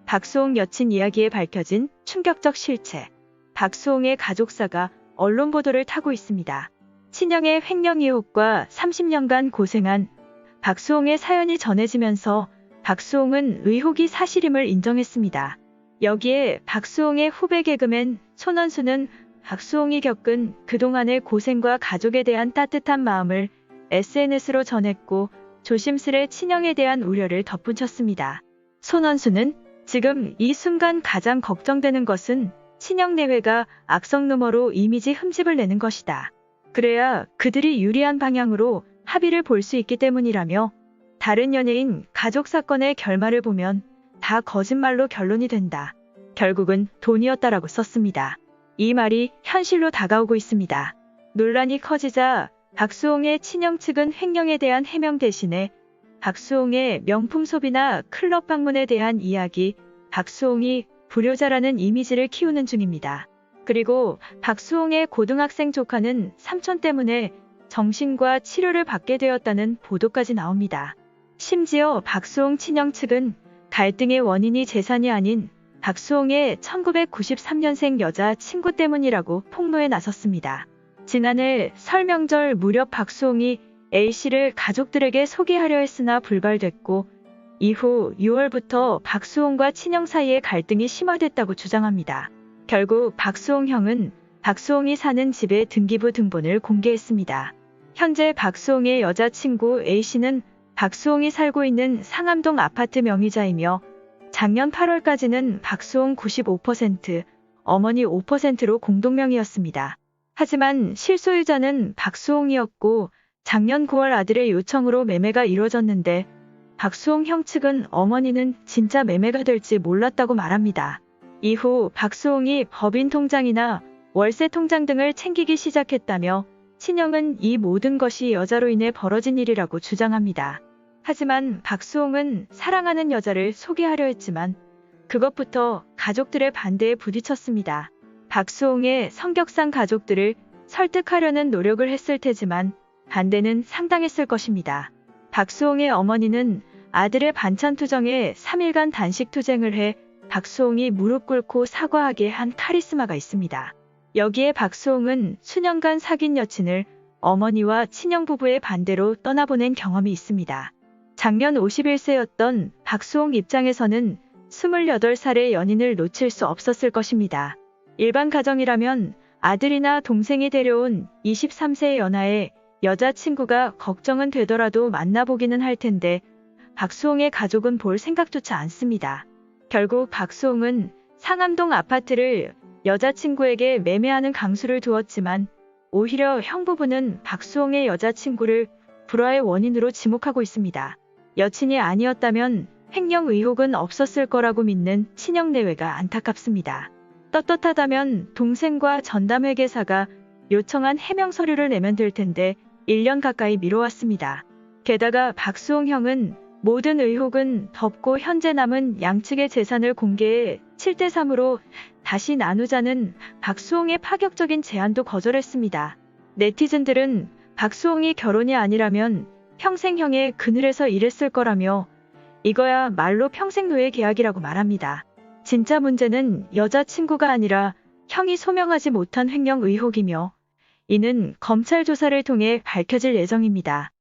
박수홍 여친 이야기에 밝혀진 충격적 실체. 박수홍의 가족사가 언론 보도를 타고 있습니다. 친형의 횡령 의혹과 30년간 고생한 박수홍의 사연이 전해지면서 박수홍은 의혹이 사실임을 인정했습니다. 여기에 박수홍의 후배 개그맨 손원수는 박수홍이 겪은 그동안의 고생과 가족에 대한 따뜻한 마음을 SNS로 전했고 조심스레 친형에 대한 우려를 덧붙였습니다. 손원수는 지금 이 순간 가장 걱정되는 것은 친형 내외가 악성 루머로 이미지 흠집을 내는 것이다. 그래야 그들이 유리한 방향으로 합의를 볼 수 있기 때문이라며 다른 연예인 가족 사건의 결말을 보면 다 거짓말로 결론이 된다. 결국은 돈이었다라고 썼습니다. 이 말이 현실로 다가오고 있습니다. 논란이 커지자 박수홍의 친형 측은 횡령에 대한 해명 대신에 박수홍의 명품 소비나 클럽 방문에 대한 이야기, 박수홍이 불효자라는 이미지를 키우는 중입니다. 그리고 박수홍의 고등학생 조카는 삼촌 때문에 정신과 치료를 받게 되었다는 보도까지 나옵니다. 심지어 박수홍 친형 측은 갈등의 원인이 재산이 아닌 박수홍의 1993년생 여자 친구 때문이라고 폭로에 나섰습니다. 지난해 설 명절 무렵 박수홍이 A씨를 가족들에게 소개하려 했으나 불발됐고 이후 6월부터 박수홍과 친형 사이의 갈등이 심화됐다고 주장합니다. 결국 박수홍 형은 박수홍이 사는 집의 등기부 등본을 공개했습니다. 현재 박수홍의 여자친구 A씨는 박수홍이 살고 있는 상암동 아파트 명의자이며 작년 8월까지는 박수홍 95%, 어머니 5%로 공동명의였습니다. 하지만 실소유자는 박수홍이었고 작년 9월 아들의 요청으로 매매가 이루어졌는데 박수홍 형 측은 어머니는 진짜 매매가 될지 몰랐다고 말합니다. 이후 박수홍이 법인 통장이나 월세 통장 등을 챙기기 시작했다며 친형은 이 모든 것이 여자로 인해 벌어진 일이라고 주장합니다. 하지만 박수홍은 사랑하는 여자를 소개하려 했지만 그것부터 가족들의 반대에 부딪혔습니다. 박수홍의 성격상 가족들을 설득하려는 노력을 했을 테지만 반대는 상당했을 것입니다. 박수홍의 어머니는 아들의 반찬 투정에 3일간 단식 투쟁을 해 박수홍이 무릎 꿇고 사과하게 한 카리스마가 있습니다. 여기에 박수홍은 수년간 사귄 여친을 어머니와 친형 부부의 반대로 떠나보낸 경험이 있습니다. 작년 51세였던 박수홍 입장에서는 28살의 연인을 놓칠 수 없었을 것입니다. 일반 가정이라면 아들이나 동생이 데려온 23세의 연하의 여자친구가 걱정은 되더라도 만나보기는 할 텐데 박수홍의 가족은 볼 생각조차 않습니다. 결국 박수홍은 상암동 아파트를 여자친구에게 매매하는 강수를 두었지만 오히려 형부부는 박수홍의 여자친구를 불화의 원인으로 지목하고 있습니다. 여친이 아니었다면 횡령 의혹은 없었을 거라고 믿는 친형 내외가 안타깝습니다. 떳떳하다면 동생과 전담회계사가 요청한 해명 서류를 내면 될 텐데 1년 가까이 미뤄왔습니다. 게다가 박수홍 형은 모든 의혹은 덮고 현재 남은 양측의 재산을 공개해 7대3으로 다시 나누자는 박수홍의 파격적인 제안도 거절했습니다. 네티즌들은 박수홍이 결혼이 아니라면 평생 형의 그늘에서 일했을 거라며 이거야 말로 평생 노예 계약이라고 말합니다. 진짜 문제는 여자친구가 아니라 형이 소명하지 못한 횡령 의혹이며 이는 검찰 조사를 통해 밝혀질 예정입니다.